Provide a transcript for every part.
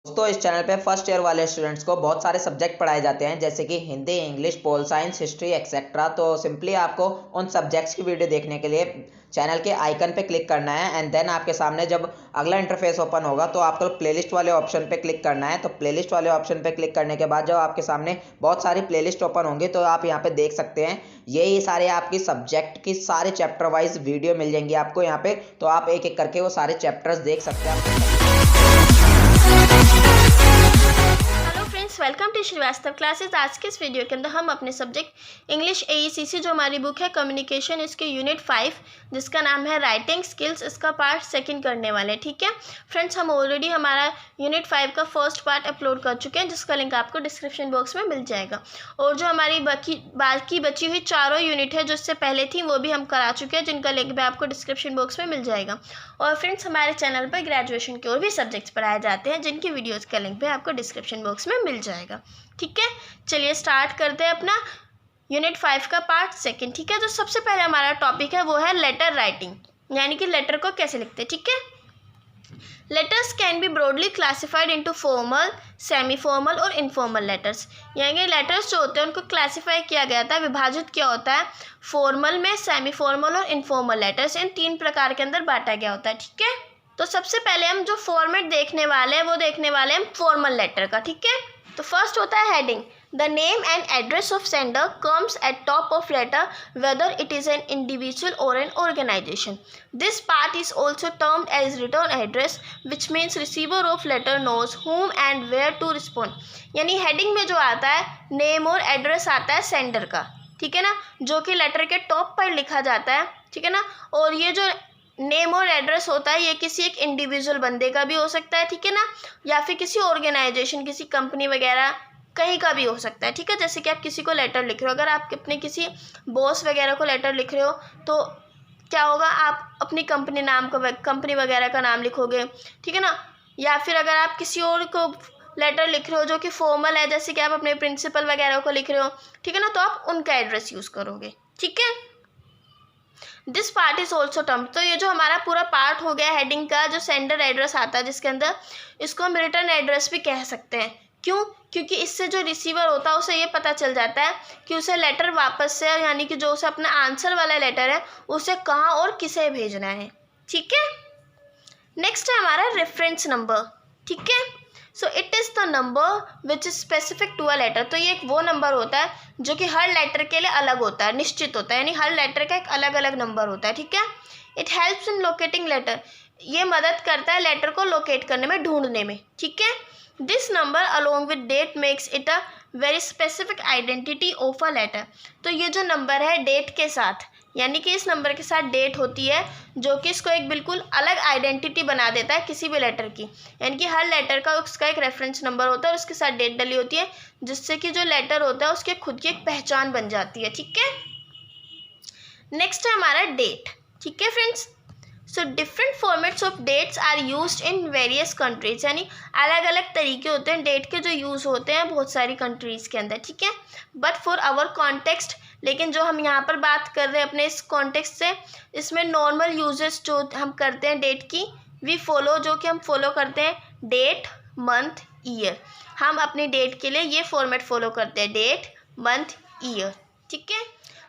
दोस्तों इस चैनल पे फर्स्ट ईयर वाले स्टूडेंट्स को बहुत सारे सब्जेक्ट पढ़ाए जाते हैं जैसे कि Hindi, English, pol science, history etcetera. तो सिंपली आपको उन सब्जेक्ट्स की वीडियो देखने के लिए चैनल के आइकन पे क्लिक करना है एंड देन आपके सामने जब अगला इंटरफेस ओपन होगा तो आपको प्लेलिस्ट वाले ऑप्शन पे क्लिक करना है। तो प्लेलिस्ट वाले ऑप्शन पे क्लिक करने के बाद जब आपके सामने बहुत सारी प्लेलिस्ट ओपन होंगी तो आप यहाँ पे देख सकते हैं यही सारे आपकी सब्जेक्ट की सारे चैप्टर वाइज वीडियो मिल जाएंगी आपको यहाँ पे। तो आप एक एक करके वो सारे चैप्टर्स देख सकते हैं। Welcome to Srivastava classes. आज के इस वीडियो के अंदर हम अपने सब्जेक्ट इंग्लिश AECC जो हमारी बुक है कम्युनिकेशन, इसके यूनिट 5 जिसका नाम है राइटिंग स्किल्स, इसका पार्ट 2 करने वाले हैं। ठीक है फ्रेंड्स, हम ऑलरेडी हमारा यूनिट 5 का फर्स्ट पार्ट अपलोड कर चुके हैं जिसका लिंक आपको डिस्क्रिप्शन बॉक्स में मिल जाएगा। और जो हमारी बाकी बची हुई चारों यूनिट है जो इससे पहले थी वो भी हम करा चुके हैं जिनका लिंक भी आपको डिस्क्रिप्शन बॉक्स में मिल जाएगा। और फ्रेंड्स, हमारे चैनल पर ग्रेजुएशन के और भी सब्जेक्ट्स पढ़ाए जाते हैं जिनकी वीडियोज़ का लिंक भी आपको डिस्क्रिप्शन बॉक्स में मिल जाएगा। ठीक है, चलिए स्टार्ट करते हैं अपना यूनिट 5 का पार्ट 2। ठीक है, तो सबसे पहले हमारा टॉपिक है वो है लेटर राइटिंग, यानी कि लेटर को कैसे लिखते हैं। ठीक है, letters can be broadly classified into formal, semi formal और इनफॉर्मल लेटर्स। यानी लेटर्स जो होते हैं उनको क्लासिफाई किया गया था, विभाजित किया होता है फॉर्मल में, सेमी फॉर्मल और इनफॉर्मल लेटर्स, इन 3 प्रकार के अंदर बांटा गया होता है। ठीक है, तो सबसे पहले हम जो फॉर्मेट देखने वाले हैं वो देखने वाले हैं फॉर्मल लेटर का। ठीक है, तो फर्स्ट होता है heading. The name and address of sender comes at top of letter whether it is an individual और an organisation. This part is also termed as return address which means receiver of letter knows whom and where to respond. यानी heading में जो आता है name और address आता है sender का, ठीक है ना, जो कि लेटर के टॉप पर लिखा जाता है। ठीक है ना, और ये जो नेम और एड्रेस होता है ये किसी एक इंडिविजुअल बंदे का भी हो सकता है, ठीक है ना, या फिर किसी ऑर्गेनाइजेशन, किसी कंपनी वगैरह कहीं का भी हो सकता है। ठीक है, जैसे कि आप किसी को लेटर लिख रहे हो, अगर आप अपने किसी बॉस वगैरह को लेटर लिख रहे हो तो क्या होगा, आप अपनी कंपनी नाम को, कंपनी वगैरह का नाम लिखोगे। ठीक है ना, या फिर अगर आप किसी और को लेटर लिख रहे हो जो कि फॉर्मल है, जैसे कि आप अपने प्रिंसिपल वगैरह को लिख रहे हो, ठीक है ना, तो आप उनका एड्रेस यूज़ करोगे। ठीक है, this part is also term. तो ये जो हमारा पूरा पार्ट हो गया हेडिंग का, जो सेंडर एड्रेस आता है जिसके अंदर, इसको हम रिटर्न एड्रेस भी कह सकते हैं। क्यों? क्योंकि इससे जो रिसीवर होता है उसे ये पता चल जाता है कि उसे लेटर वापस से, यानी कि जो उसे अपना आंसर वाला लेटर है उसे कहाँ और किसे भेजना है। ठीक है, नेक्स्ट है हमारा रेफरेंस नंबर। ठीक है, so it is the number which is specific to a letter. तो ये एक वो नंबर होता है जो कि हर लेटर के लिए अलग होता है, निश्चित होता है, यानी हर लेटर का एक अलग अलग नंबर होता है। ठीक है, it helps in locating letter. ये मदद करता है लेटर को लोकेट करने में, ढूंढने में। ठीक है, this number along with date makes it a very specific identity of a letter. तो ये जो नंबर है डेट के साथ, यानी कि इस नंबर के साथ डेट होती है जो कि इसको एक बिल्कुल अलग आइडेंटिटी बना देता है किसी भी लेटर की। यानी कि हर लेटर का उसका एक रेफरेंस नंबर होता है और उसके साथ डेट डली होती है, जिससे कि जो लेटर होता है उसके खुद की एक पहचान बन जाती है। ठीक है, नेक्स्ट है हमारा डेट। ठीक है friends, so different formats of dates are used in various countries. यानी अलग अलग तरीके होते हैं डेट के जो यूज़ होते हैं बहुत सारी कंट्रीज़ के अंदर। ठीक है, बट फॉर आवर कॉन्टेक्स्ट, लेकिन जो हम यहाँ पर बात कर रहे हैं अपने इस कॉन्टेक्स्ट से, इसमें नॉर्मल यूजेस जो हम करते हैं डेट की, वी फॉलो, जो कि हम फॉलो करते हैं डेट, मंथ, ईयर। हम अपनी डेट के लिए ये फॉर्मेट फॉलो करते हैं, डेट, मंथ, ईयर। ठीक है,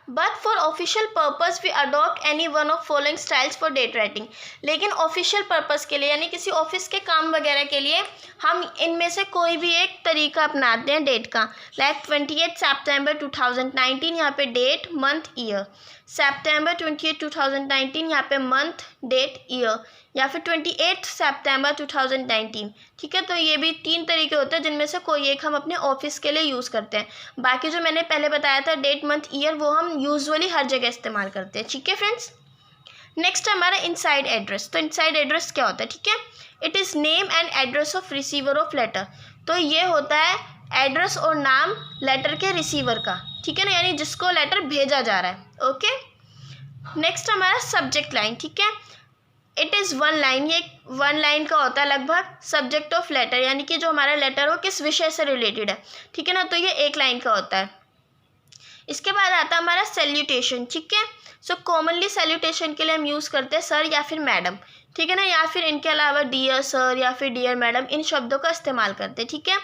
but for official purpose we adopt any one of following styles for date writing. लेकिन ऑफिशियल पर्पज़ के लिए, यानी किसी ऑफिस के काम वगैरह के लिए, हम इनमें से कोई भी एक तरीका अपनाते हैं डेट का। लाइक 28 सितंबर 2019, यहाँ पे डेट, मंथ, ईयर। सितंबर 28, 2019, यहाँ पे मंथ, डेट, ईयर। या फिर 28 सितंबर 2019। ठीक है, तो ये भी 3 तरीके होते हैं जिनमें से कोई एक हम अपने ऑफिस के लिए यूज़ करते हैं। बाकी जो मैंने पहले बताया था डेट, मंथ, ईयर, वो हम यूजुअली हर जगह इस्तेमाल करते हैं। ठीक है फ्रेंड्स, नेक्स्ट है हमारा इनसाइड एड्रेस। तो इनसाइड एड्रेस क्या होता है? ठीक है, it is name and address of receiver of letter. तो ये होता है एड्रेस और नाम लेटर के रिसीवर का। ठीक है ना, यानी जिसको लेटर भेजा जा रहा है। ओके, नेक्स्ट हमारा सब्जेक्ट लाइन। ठीक है, इट इज़ 1 लाइन। ये 1 लाइन का होता है लगभग। सब्जेक्ट ऑफ लेटर, यानी कि जो हमारा लेटर हो किस विषय से रिलेटेड है। ठीक है ना, तो ये 1 लाइन का होता है। इसके बाद आता है हमारा सैल्यूटेशन। ठीक है, सो कॉमनली सैल्यूटेशन के लिए हम यूज़ करते हैं सर या फिर मैडम। ठीक है ना, या फिर इनके अलावा डियर सर या फिर डियर मैडम, इन शब्दों का इस्तेमाल करते हैं। ठीक है,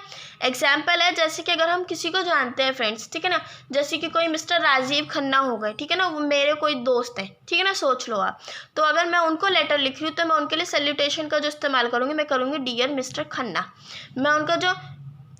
एग्जाम्पल है जैसे कि अगर हम किसी को जानते हैं फ्रेंड्स, ठीक है ना, जैसे कि कोई मिस्टर राजीव खन्ना हो गए, ठीक है ना, वो मेरे कोई दोस्त हैं, ठीक है ना, सोच लो आप। तो अगर मैं उनको लेटर लिख रही हूँ तो मैं उनके लिए सैल्यूटेशन का जो इस्तेमाल करूँगी, मैं करूँगी डियर मिस्टर खन्ना। मैं उनका जो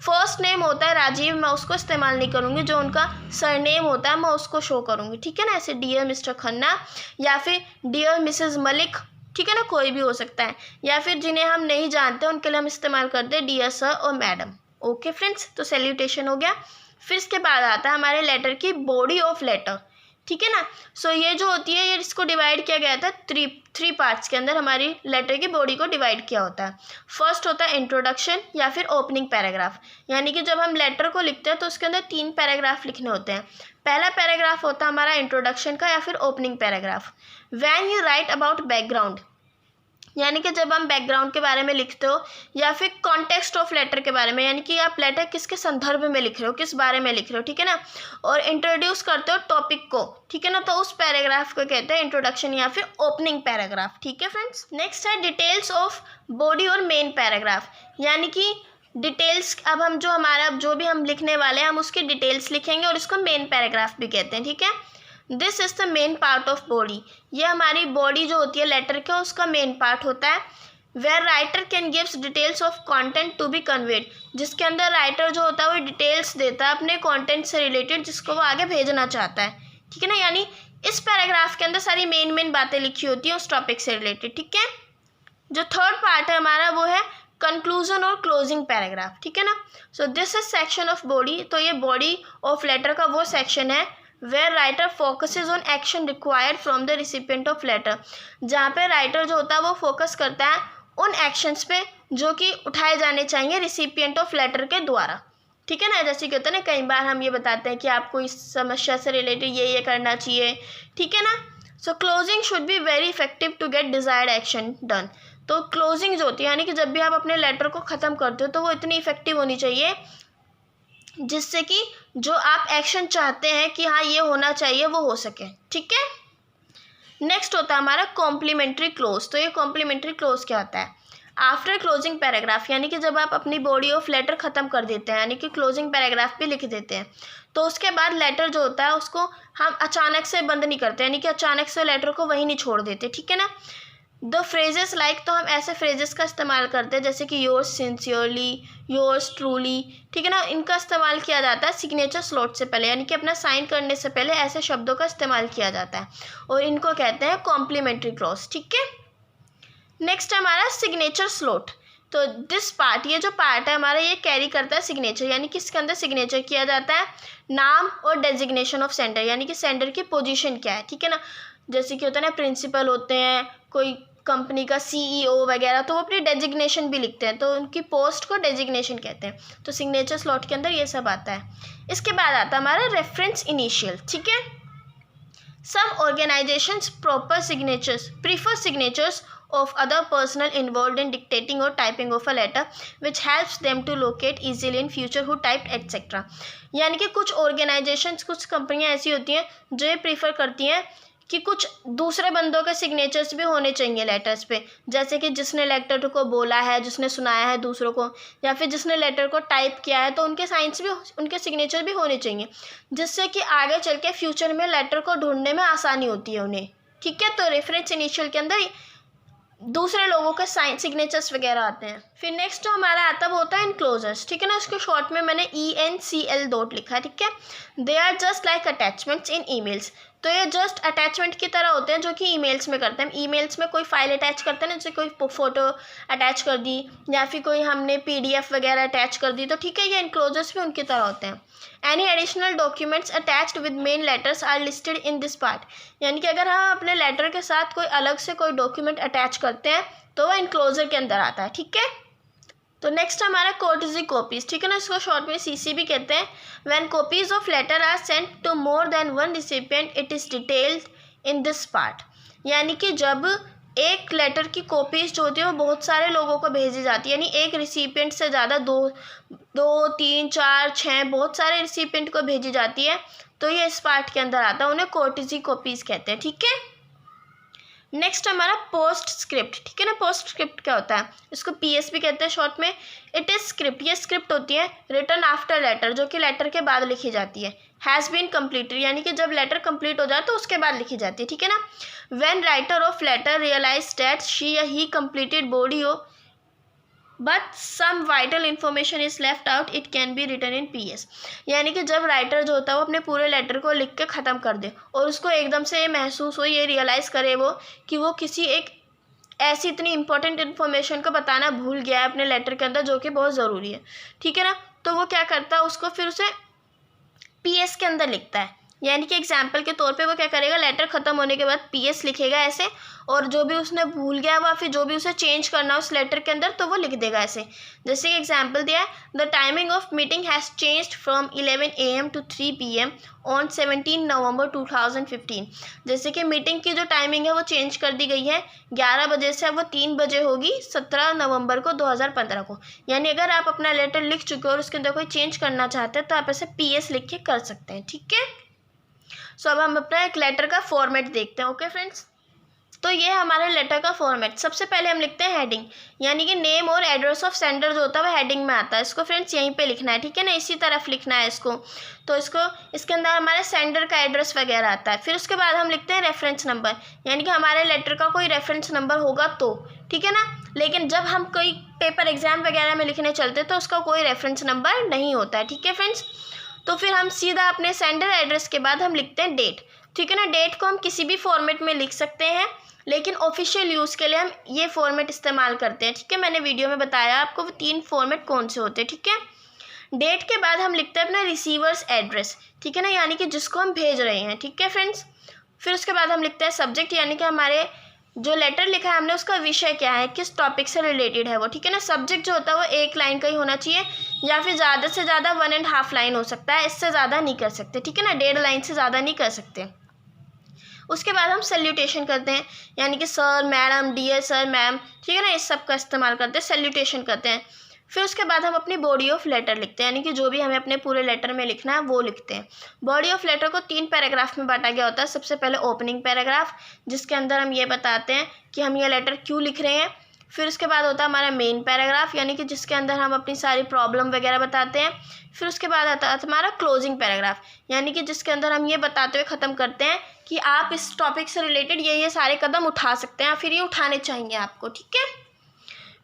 फर्स्ट नेम होता है राजीव, मैं उसको इस्तेमाल नहीं करूँगी, जो उनका सरनेम होता है मैं उसको शो करूँगी। ठीक है ना, ऐसे डियर मिस्टर खन्ना या फिर डियर मिसेस मलिक, ठीक है ना, कोई भी हो सकता है। या फिर जिन्हें हम नहीं जानते उनके लिए हम इस्तेमाल करते हैं डियर सर और मैडम। ओके फ्रेंड्स, तो सैल्यूटेशन हो गया। फिर इसके बाद आता है हमारे लेटर की बॉडी ऑफ लेटर। ठीक है ना, सो ये जो होती है, ये इसको डिवाइड किया गया था थ्री पार्ट्स के अंदर, हमारी लेटर की बॉडी को डिवाइड किया होता है। फर्स्ट होता है इंट्रोडक्शन या फिर ओपनिंग पैराग्राफ, यानी कि जब हम लेटर को लिखते हैं तो उसके अंदर 3 पैराग्राफ लिखने होते हैं। पहला पैराग्राफ होता है हमारा इंट्रोडक्शन का या फिर opening paragraph. When you right about background, यानी कि जब हम बैकग्राउंड के बारे में लिखते हो, या फिर कॉन्टेक्स्ट ऑफ लेटर के बारे में, यानी कि आप लेटर किसके संदर्भ में लिख रहे हो, किस बारे में लिख रहे हो, ठीक है ना, और इंट्रोड्यूस करते हो टॉपिक को, ठीक है ना, तो उस पैराग्राफ को कहते हैं इंट्रोडक्शन या फिर ओपनिंग पैराग्राफ। ठीक है फ्रेंड्स, नेक्स्ट है डिटेल्स ऑफ बॉडी और मेन पैराग्राफ, यानी कि डिटेल्स, अब हम जो हमारा जो भी हम लिखने वाले हैं हम उसकी डिटेल्स लिखेंगे और इसको मेन पैराग्राफ भी कहते हैं। ठीक है, this is the main part of body, ये हमारी बॉडी जो होती है लेटर का उसका मेन पार्ट होता है। Where writer can gives details of content to be conveyed, जिसके अंदर राइटर जो होता है वो डिटेल्स देता है अपने कंटेंट से रिलेटेड जिसको वो आगे भेजना चाहता है। ठीक है ना, यानी इस पैराग्राफ के अंदर सारी मेन बातें लिखी होती हैं उस टॉपिक से रिलेटेड। ठीक है, जो थर्ड पार्ट है हमारा वो है कंक्लूजन और क्लोजिंग पैराग्राफ। ठीक है ना, so this is section of body, तो ये बॉडी ऑफ लेटर का वो सेक्शन है where writer focuses on action required from the recipient of letter, जहाँ पे राइटर जो होता है वो फोकस करता है उन एक्शंस पे जो कि उठाए जाने चाहिए रिसिपिएंट ऑफ लेटर के द्वारा। ठीक है ना, जैसे कि होता है ना, कई बार हम ये बताते हैं कि आपको इस समस्या से रिलेटेड ये करना चाहिए। ठीक है ना, so closing should be very effective to get desired action done, तो क्लोजिंग जो होती है यानी कि जब भी आप अपने लेटर को ख़त्म करते हो तो वो इतनी इफेक्टिव होनी चाहिए जिससे कि जो आप एक्शन चाहते हैं कि हाँ ये होना चाहिए वो हो सके। ठीक है, नेक्स्ट होता है हमारा कॉम्प्लीमेंट्री क्लोज। तो ये कॉम्प्लीमेंट्री क्लोज क्या होता है? आफ्टर क्लोजिंग पैराग्राफ, यानी कि जब आप अपनी बॉडी ऑफ लेटर ख़त्म कर देते हैं, यानी कि क्लोजिंग पैराग्राफ भी लिख देते हैं, तो उसके बाद लेटर जो होता है उसको हम अचानक से बंद नहीं करते, यानी कि अचानक से लेटर को वहीं नहीं छोड़ देते। ठीक है ना, द फ्रेजेस लाइक, तो हम ऐसे फ्रेजेस का इस्तेमाल करते हैं जैसे कि योर्स सिंसियरली, योर्स ट्रूली, ठीक है ना, इनका इस्तेमाल किया जाता है सिग्नेचर स्लॉट से पहले, यानी कि अपना साइन करने से पहले ऐसे शब्दों का इस्तेमाल किया जाता है और इनको कहते हैं कॉम्प्लीमेंट्री क्लॉज। ठीक है, नेक्स्ट है हमारा सिग्नेचर स्लॉट। तो दिस पार्ट, ये जो पार्ट है हमारा ये कैरी करता है सिग्नेचर, यानी कि इसके अंदर सिग्नेचर किया जाता है, नाम और डेजिग्नेशन ऑफ सेंडर, यानी कि सेंडर की पोजीशन क्या है। ठीक है ना, जैसे कि होता है ना प्रिंसिपल होते हैं, कोई कंपनी का CEO वगैरह, तो वो अपनी डेजिग्नेशन भी लिखते हैं, तो उनकी पोस्ट को डेजिग्नेशन कहते हैं। तो सिग्नेचर स्लॉट के अंदर ये सब आता है। इसके बाद आता है हमारा रेफरेंस इनिशियल। ठीक है, some organisations prefer signatures of other personnel involved in dictating or typing of a letter which helps them to locate easily in future who typed etc. यानी कि कुछ ऑर्गेनाइजेशंस, कुछ कंपनियां ऐसी होती हैं जो ये प्रीफर करती हैं कि कुछ दूसरे बंदों के सिग्नेचर्स भी होने चाहिए लेटर्स पे, जैसे कि जिसने लेटर को बोला है, जिसने सुनाया है दूसरों को, या फिर जिसने लेटर को टाइप किया है, तो उनके साइंस भी, उनके सिग्नेचर भी होने चाहिए, जिससे कि आगे चल के फ्यूचर में लेटर को ढूंढने में आसानी होती है उन्हें। ठीक है, तो रेफरेंस इनिशियल के अंदर दूसरे लोगों के साइन सिग्नेचर्स वगैरह आते हैं। फिर नेक्स्ट जो हमारा आता है वो होता है इनक्लोजर्स। ठीक है ना, इसको शॉर्ट में मैंने ENCL डॉट लिखा है। ठीक है, they are just like attachments in emails. तो ये जस्ट अटैचमेंट की तरह होते हैं जो कि ईमेल्स में करते हैं। ईमेल्स में कोई फाइल अटैच करते हैं ना, जैसे कोई फ़ोटो अटैच कर दी या फिर कोई हमने PDF वगैरह अटैच कर दी, तो ठीक है, ये इनक्लोजर्स भी उनकी तरह होते हैं। Any additional documents attached with main letters are listed in this part, यानी कि अगर हम अपने लेटर के साथ कोई अलग से कोई डॉक्यूमेंट अटैच करते हैं तो वह इनक्लोजर के अंदर आता है। ठीक है, तो नेक्स्ट हमारा कोर्टेसी कॉपीज। ठीक है ना, इसको शॉर्ट में CC भी कहते हैं। When copies of letter are sent to more than one recipient it is detailed in this part, यानी कि जब एक लेटर की कॉपीज जो होती है वो बहुत सारे लोगों को भेजी जाती है, यानी एक रिसिपिएंट से ज़्यादा 2, 3, 4, 6 बहुत सारे रिसिपिएंट को भेजी जाती है, तो ये इस पार्ट के अंदर आता है, उन्हें कोर्टेसी कॉपीज कहते हैं। ठीक है, नेक्स्ट हमारा पोस्ट स्क्रिप्ट, ठीक है ना। पोस्ट स्क्रिप्ट क्या होता है, इसको PS भी कहते हैं शॉर्ट में। इट इज़ स्क्रिप्ट, ये स्क्रिप्ट होती है रिटन आफ्टर लेटर, जो कि लेटर के बाद लिखी जाती है। हैज़ बीन कम्प्लीटेड, यानी कि जब लेटर कंप्लीट हो जाए तो उसके बाद लिखी जाती है, ठीक है ना। When writer of letter realise that she या ही कम्प्लीटेड बॉडी हो but some vital information is left out, it can be written in PS। यानी कि जब राइटर जो होता है वो अपने पूरे लेटर को लिख के ख़त्म कर दे और उसको एकदम से ये महसूस हो, ये रियलाइज़ करे वो कि वो किसी एक ऐसी इतनी इंपॉर्टेंट इन्फॉर्मेशन को बताना भूल गया है अपने लेटर के अंदर, जो कि बहुत ज़रूरी है, ठीक है ना। तो वो क्या करता है, उसको फिर उसे PS के अंदर लिखता है। यानी कि एग्जाम्पल के तौर पे वो क्या करेगा, लेटर ख़त्म होने के बाद PS लिखेगा ऐसे, और जो भी उसने भूल गया हुआ फिर जो भी उसे चेंज करना है उस लेटर के अंदर, तो वो लिख देगा ऐसे। जैसे कि एग्जाम्पल दिया है, the timing of meeting has changed from 11 AM to 3 PM on 17 नवंबर 2015। जैसे कि मीटिंग की जो टाइमिंग है वो चेंज कर दी गई है, 11 बजे से अब वो 3 बजे होगी 17 नवंबर को 2015 को। यानी अगर आप अपना लेटर लिख चुके हो और उसके अंदर कोई चेंज करना चाहते हैं तो आप ऐसे PS लिख के कर सकते हैं, ठीक है। सो अब हम अपना एक लेटर का फॉर्मेट देखते हैं। ओके फ्रेंड्स, तो ये हमारे लेटर का फॉर्मेट। सबसे पहले हम लिखते हैं हेडिंग, यानी कि नेम और एड्रेस ऑफ सेंडर जो होता है वो हेडिंग में आता है। इसको फ्रेंड्स यहीं पे लिखना है, ठीक है ना, इसी तरफ लिखना है इसको। तो इसके अंदर हमारे सेंडर का एड्रेस वगैरह आता है। फिर उसके बाद हम लिखते हैं रेफरेंस नंबर, यानी कि हमारे लेटर का कोई रेफरेंस नंबर होगा तो, ठीक है ना। लेकिन जब हम कोई पेपर एग्जाम वगैरह में लिखने चलते तो उसका कोई रेफरेंस नंबर नहीं होता है, ठीक है फ्रेंड्स। तो फिर हम सीधा अपने सेंडर एड्रेस के बाद हम लिखते हैं डेट, ठीक है ना। डेट को हम किसी भी फॉर्मेट में लिख सकते हैं, लेकिन ऑफिशियल यूज़ के लिए हम ये फॉर्मेट इस्तेमाल करते हैं, ठीक है। मैंने वीडियो में बताया आपको वो 3 फॉर्मेट कौन से होते हैं, ठीक है। डेट के बाद हम लिखते हैं अपना रिसीवर्स एड्रेस, ठीक है ना, यानी कि जिसको हम भेज रहे हैं, ठीक है फ्रेंड्स। फिर उसके बाद हम लिखते हैं सब्जेक्ट, यानी कि हमारे जो लेटर लिखा है हमने उसका विषय क्या है, किस टॉपिक से रिलेटेड है वो, ठीक है ना। सब्जेक्ट जो होता है वो 1 लाइन का ही होना चाहिए, या फिर ज़्यादा से ज़्यादा 1.5 लाइन हो सकता है, इससे ज़्यादा नहीं कर सकते, ठीक है ना। 1.5 लाइन से ज़्यादा नहीं कर सकते। उसके बाद हम सैल्यूटेशन करते हैं, यानी कि sir, madam, dear sir, ma'am, ठीक है ना, इस सब का इस्तेमाल करते हैं, सैल्यूटेशन करते हैं। फिर उसके बाद हम अपनी बॉडी ऑफ लेटर लिखते हैं, यानी कि जो भी हमें अपने पूरे लेटर में लिखना है वो लिखते हैं। बॉडी ऑफ लेटर को 3 पैराग्राफ में बांटा गया होता है। सबसे पहले ओपनिंग पैराग्राफ, जिसके अंदर हम ये बताते हैं कि हम ये लेटर क्यों लिख रहे हैं। फिर उसके बाद होता है हमारा मेन पैराग्राफ, यानी कि जिसके अंदर हम अपनी सारी प्रॉब्लम वगैरह बताते हैं। फिर उसके बाद आता है हमारा क्लोजिंग पैराग्राफ, यानी कि जिसके अंदर हम ये बताते हुए ख़त्म करते हैं कि आप इस टॉपिक से रिलेटेड ये सारे कदम उठा सकते हैं, फिर ये उठाने चाहिए आपको, ठीक है।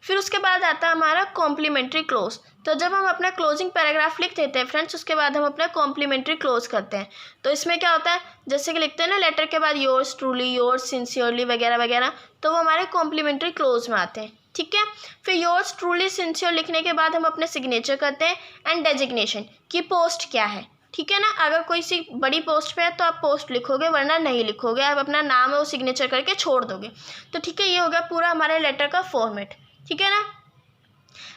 फिर उसके बाद आता है हमारा कॉम्प्लीमेंट्री क्लोज। तो जब हम अपना क्लोजिंग पैराग्राफ लिख देते हैं फ्रेंड्स, उसके बाद हम अपना कॉम्प्लीमेंट्री क्लोज करते हैं। तो इसमें क्या होता है, जैसे कि लिखते हैं ना लेटर के बाद योर्स ट्रूली, योर्स सिंसियरली वगैरह वगैरह, तो वो हमारे कॉम्प्लीमेंट्री क्लोज में आते हैं, ठीक है। फिर योर्स ट्रूली सिंसियर लिखने के बाद हम अपने सिग्नेचर करते हैं एंड डेजिग्नेशन की पोस्ट क्या है, ठीक है ना। अगर कोई सी बड़ी पोस्ट पे है तो आप पोस्ट लिखोगे, वरना नहीं लिखोगे, आप अपना नाम है वो सिग्नेचर करके छोड़ दोगे। तो ठीक है, ये हो गया पूरा हमारे लेटर का फॉर्मेट, ठीक है ना।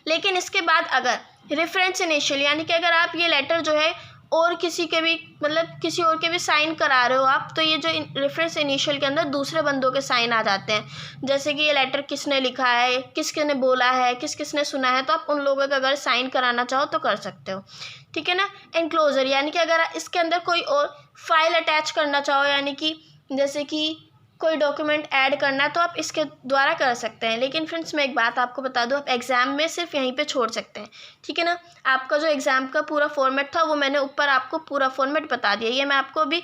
लेकिन इसके बाद अगर रेफरेंस इनिशियल, यानी कि अगर आप ये लेटर जो है और किसी के भी मतलब किसी और के भी साइन करा रहे हो आप, तो ये जो रेफरेंस इनिशियल के अंदर दूसरे बंदों के साइन आ जाते हैं। जैसे कि ये लेटर किसने लिखा है, किसने बोला है, किसने सुना है, तो आप उन लोगों का अगर साइन कराना चाहो तो कर सकते हो, ठीक है ना। एनक्लोजर, यानी कि अगर इसके अंदर कोई और फाइल अटैच करना चाहो, यानी कि जैसे कि कोई डॉक्यूमेंट ऐड करना है तो आप इसके द्वारा कर सकते हैं। लेकिन फ्रेंड्स मैं एक बात आपको बता दूं, आप एग्ज़ाम में सिर्फ यहीं पे छोड़ सकते हैं, ठीक है ना। आपका जो एग्ज़ाम का पूरा फॉर्मेट था वो मैंने ऊपर आपको पूरा फॉर्मेट बता दिया, ये मैं आपको अभी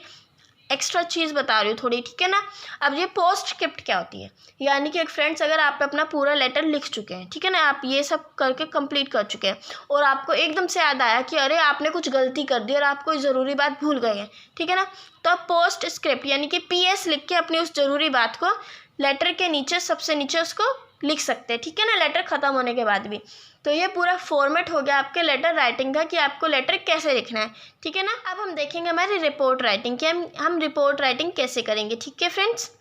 एक्स्ट्रा चीज़ बता रही हूँ थोड़ी, ठीक है ना। अब ये पोस्ट स्क्रिप्ट क्या होती है, यानी कि एक फ्रेंड्स अगर आप अपना पूरा लेटर लिख चुके हैं, ठीक है ना, आप ये सब करके कंप्लीट कर चुके हैं और आपको एकदम से याद आया कि अरे आपने कुछ गलती कर दी और आप कोई ज़रूरी बात भूल गए हैं, ठीक है ना। तो आप पोस्ट स्क्रिप्ट यानी कि PS लिख के अपनी उस ज़रूरी बात को लेटर के नीचे सबसे नीचे उसको लिख सकते हैं, ठीक है ना, लेटर ख़त्म होने के बाद भी। तो ये पूरा फॉर्मेट हो गया आपके लेटर राइटिंग का कि आपको लेटर कैसे लिखना है, ठीक है ना। अब हम देखेंगे हमारी रिपोर्ट राइटिंग कि हम रिपोर्ट राइटिंग कैसे करेंगे, ठीक है friends.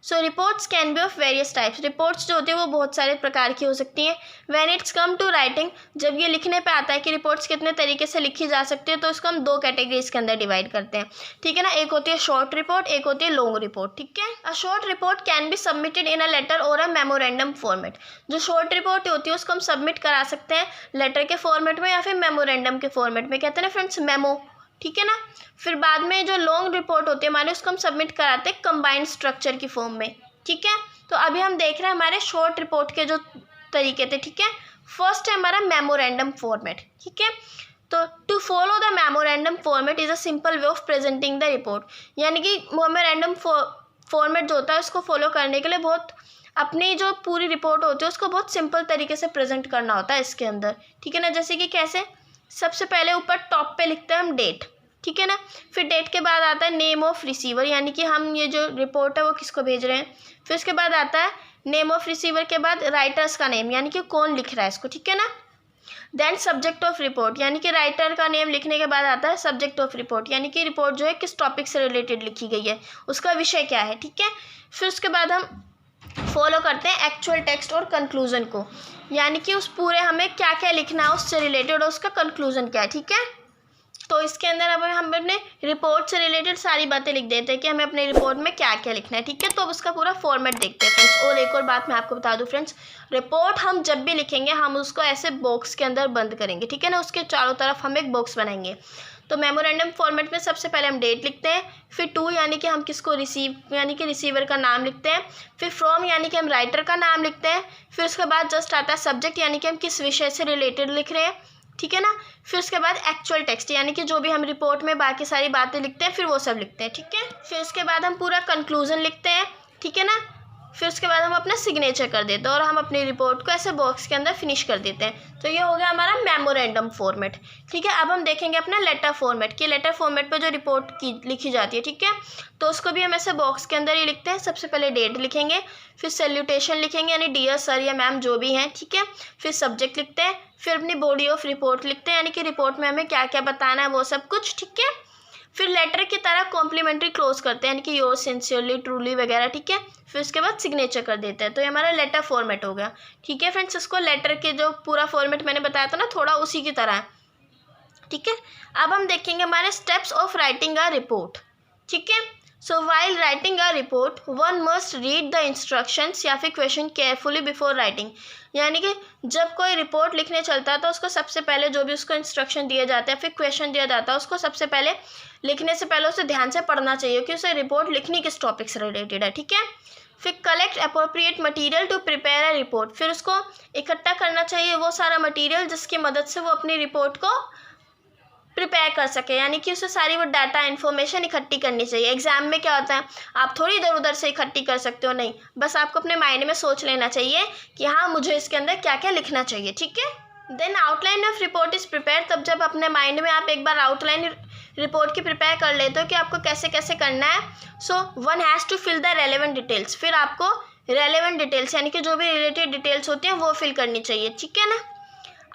So reports can be of various types. Reports जो होती है वो बहुत सारे प्रकार की हो सकती हैं। When it's come to writing, जब ये लिखने पे आता है कि रिपोर्ट्स कितने तरीके से लिखी जा सकती है, तो इसको हम 2 कैटेगरीज के अंदर डिवाइड करते हैं, ठीक है ना। एक होती है शॉर्ट रिपोर्ट, एक होती है लॉन्ग रिपोर्ट, ठीक है। A short report can be submitted in a letter और अ मेमोरेंडम फॉर्मेट। जो शॉर्ट रिपोर्ट होती है उसको हम सबमिट करा सकते हैं लेटर के फॉर्मेट में या फिर मेमोरेंडम के फॉर्मेट में, कहते हैं ना फ्रेंड्स मेमो, ठीक है ना। फिर बाद में जो लॉन्ग रिपोर्ट होती है हमारे, उसको हम सबमिट कराते हैं कंबाइंड स्ट्रक्चर की फॉर्म में, ठीक है। तो अभी हम देख रहे हैं हमारे शॉर्ट रिपोर्ट के जो तरीके थे, ठीक है। फर्स्ट है हमारा मेमोरेंडम फॉर्मेट, ठीक है। तो to follow the memorandum format is a simple way of presenting the report, यानी कि मेमोरेंडम फॉर्मेट जो होता है उसको फॉलो करने के लिए बहुत अपनी जो पूरी रिपोर्ट होती है उसको बहुत सिंपल तरीके से प्रेजेंट करना होता है इसके अंदर, ठीक है ना। जैसे कि कैसे, सबसे पहले ऊपर टॉप पे लिखते हैं हम डेट, ठीक है ना। फिर डेट के बाद आता है नेम ऑफ रिसीवर, यानी कि हम ये जो रिपोर्ट है वो किसको भेज रहे हैं। फिर उसके बाद आता है नेम ऑफ रिसीवर के बाद राइटर्स का नेम, यानी कि कौन लिख रहा है इसको, ठीक है ना। देन सब्जेक्ट ऑफ रिपोर्ट, यानी कि राइटर का नेम लिखने के बाद आता है सब्जेक्ट ऑफ रिपोर्ट, यानी कि रिपोर्ट जो है किस टॉपिक से रिलेटेड लिखी गई है, उसका विषय क्या है, ठीक है। फिर उसके बाद हम फॉलो करते हैं एक्चुअल टेक्स्ट और कंक्लूजन को, यानी कि उस पूरे हमें क्या क्या लिखना है उससे रिलेटेड और उसका कंक्लूजन क्या है, ठीक है। तो इसके अंदर अब हम अपने रिपोर्ट से रिलेटेड सारी बातें लिख देते हैं कि हमें अपने रिपोर्ट में क्या क्या लिखना है, ठीक है। तो अब उसका पूरा फॉर्मेट देखते हैं फ्रेंड्स। और एक और बात मैं आपको बता दूं फ्रेंड्स, रिपोर्ट हम जब भी लिखेंगे हम उसको ऐसे बॉक्स के अंदर बंद करेंगे, ठीक है ना। उसके चारों तरफ हम एक बॉक्स बनाएंगे। तो मेमोरेंडम फॉर्मेट में सबसे पहले हम डेट लिखते हैं, फिर टू यानी कि हम किसको रिसीव यानी कि रिसीवर का नाम लिखते हैं, फिर फ्रॉम यानी कि हम राइटर का नाम लिखते हैं, फिर उसके बाद जस्ट आता है सब्जेक्ट यानी कि हम किस विषय से रिलेटेड लिख रहे हैं, ठीक है ना। फिर उसके बाद एक्चुअल टेक्स्ट यानी कि जो भी हम रिपोर्ट में बाकी सारी बातें लिखते हैं फिर वो सब लिखते हैं, ठीक है। फिर उसके बाद हम पूरा कंक्लूजन लिखते हैं, ठीक है ना। फिर उसके बाद हम अपना सिग्नेचर कर देते हैं और हम अपनी रिपोर्ट को ऐसे बॉक्स के अंदर फिनिश कर देते हैं। तो ये हो गया हमारा मेमोरेंडम फॉर्मेट, ठीक है। अब हम देखेंगे अपना लेटर फॉर्मेट कि लेटर फॉर्मेट पे जो रिपोर्ट की लिखी जाती है, ठीक है। तो उसको भी हम ऐसे बॉक्स के अंदर ही लिखते हैं। सबसे पहले डेट लिखेंगे, फिर सैल्यूटेशन लिखेंगे यानी डियर सर या मैम जो भी हैं, ठीक है। फिर सब्जेक्ट लिखते हैं, फिर अपनी बॉडी ऑफ रिपोर्ट लिखते हैं यानी कि रिपोर्ट में हमें क्या क्या बताना है वो सब कुछ, ठीक है। फिर लेटर की तरह कॉम्प्लीमेंट्री क्लोज करते हैं यानी कि योर सिंसियरली ट्रूली वगैरह, ठीक है। फिर उसके बाद सिग्नेचर कर देते हैं। तो ये हमारा लेटर फॉर्मेट हो गया, ठीक है फ्रेंड्स। इसको लेटर के जो पूरा फॉर्मेट मैंने बताया था ना थोड़ा उसी की तरह है, ठीक है। अब हम देखेंगे हमारे steps of writing a report, ठीक है। So while writing a report one must read the instructions या फिर क्वेश्चन केयरफुली बिफोर राइटिंग, यानी कि जब कोई रिपोर्ट लिखने चलता है तो उसको सबसे पहले जो भी उसको इंस्ट्रक्शन दिए जाते हैं फिर क्वेश्चन दिया जाता है उसको सबसे पहले लिखने से पहले उसे ध्यान से पढ़ना चाहिए कि उसे रिपोर्ट लिखनी किस टॉपिक से रिलेटेड है, ठीक है। फिर collect appropriate material to prepare a report, फिर उसको इकट्ठा करना चाहिए वो सारा मटेरियल जिसकी मदद से वो अपनी रिपोर्ट को प्रिपेयर कर सके, यानी कि उसे सारी वो डाटा इन्फॉर्मेशन इकट्ठी करनी चाहिए। एग्जाम में क्या होता है आप थोड़ी इधर उधर से इकट्ठी कर सकते हो, नहीं, बस आपको अपने माइंड में सोच लेना चाहिए कि हाँ मुझे इसके अंदर क्या क्या लिखना चाहिए, ठीक है। Then outline of report is prepare, तब जब अपने माइंड में आप एक बार आउटलाइन रिपोर्ट की प्रिपेयर कर लेते हो कि आपको कैसे कैसे करना है। So one has to fill the relevant details, फिर आपको रेलेवेंट डिटेल्स यानी कि जो भी रिलेटेड डिटेल्स होती हैं वो फिल करनी चाहिए, ठीक है ना।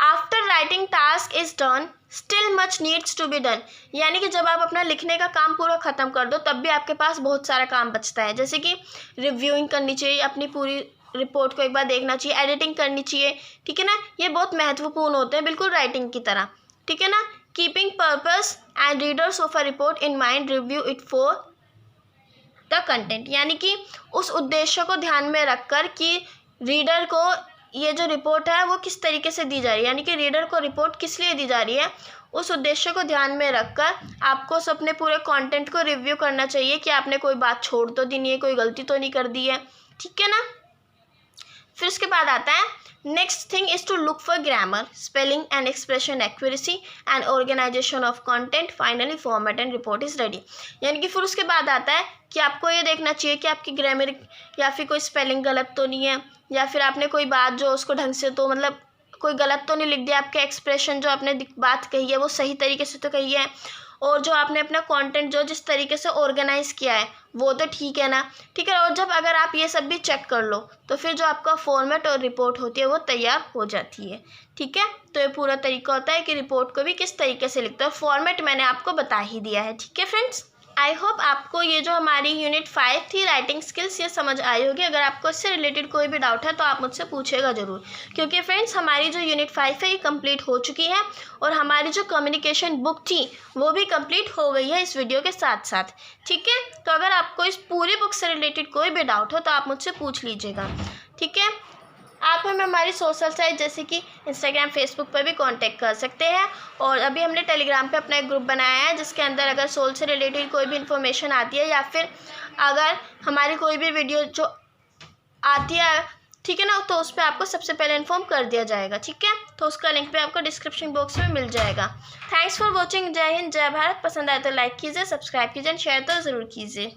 After writing task is done still much needs to be done, यानी कि जब आप अपना लिखने का काम पूरा ख़त्म कर दो तब भी आपके पास बहुत सारा काम बचता है, जैसे कि रिव्यूइंग करनी चाहिए, अपनी पूरी रिपोर्ट को एक बार देखना चाहिए, एडिटिंग करनी चाहिए, ठीक है ना। ये बहुत महत्वपूर्ण होते हैं बिल्कुल राइटिंग की तरह, ठीक है ना। Keeping purpose and readers of a report in mind review it for the content, यानी कि उस उद्देश्य को ध्यान में रखकर कि रीडर को ये जो रिपोर्ट है वो किस तरीके से दी जा रही है, यानी कि रीडर को रिपोर्ट किस लिए दी जा रही है उस उद्देश्य को ध्यान में रखकर आपको अपने पूरे कंटेंट को रिव्यू करना चाहिए कि आपने कोई बात छोड़ तो दी नहीं है, कोई गलती तो नहीं कर दी है, ठीक है ना। फिर उसके बाद आता है next thing is to look for grammar, spelling and expression accuracy and organisation of content, finally format and report is ready, यानी कि फिर उसके बाद आता है कि आपको ये देखना चाहिए कि आपकी ग्रामर या फिर कोई स्पेलिंग गलत तो नहीं है, या फिर आपने कोई बात जो उसको ढंग से तो मतलब कोई गलत तो नहीं लिख दिया, आपके एक्सप्रेशन जो आपने बात कही है वो सही तरीके से तो कही है, और जो आपने अपना कंटेंट जो जिस तरीके से ऑर्गेनाइज किया है वो तो ठीक है ना, ठीक है। और जब अगर आप ये सब भी चेक कर लो तो फिर जो आपका फॉर्मेट और रिपोर्ट होती है वो तैयार हो जाती है, ठीक है। तो ये पूरा तरीका होता है कि रिपोर्ट को भी किस तरीके से लिखते हो, फॉर्मेट मैंने आपको बता ही दिया है, ठीक है फ्रेंड्स। आई होप आपको ये जो हमारी यूनिट 5 थी राइटिंग स्किल्स ये समझ आई होगी। अगर आपको इससे रिलेटेड कोई भी डाउट है तो आप मुझसे पूछेगा ज़रूर, क्योंकि फ्रेंड्स हमारी जो यूनिट 5 है ये कंप्लीट हो चुकी है और हमारी जो कम्युनिकेशन बुक थी वो भी कंप्लीट हो गई है इस वीडियो के साथ साथ, ठीक है। तो अगर आपको इस पूरी बुक से रिलेटेड कोई भी डाउट हो तो आप मुझसे पूछ लीजिएगा, ठीक है। आप हमें हमारी सोशल साइट जैसे कि इंस्टाग्राम फेसबुक पर भी कांटेक्ट कर सकते हैं, और अभी हमने टेलीग्राम पे अपना एक ग्रुप बनाया है जिसके अंदर अगर सोल से रिलेटेड कोई भी इन्फॉर्मेशन आती है या फिर अगर हमारी कोई भी वीडियो जो आती है, ठीक है ना, तो उस पर आपको सबसे पहले इन्फॉर्म कर दिया जाएगा। ठीक है, तो उसका लिंक भी आपको डिस्क्रिप्शन बॉक्स में मिल जाएगा। Thanks for watching. जय हिंद, जय भारत। पसंद आए तो लाइक कीजिए, सब्सक्राइब कीजिए, शेयर तो ज़रूर कीजिए।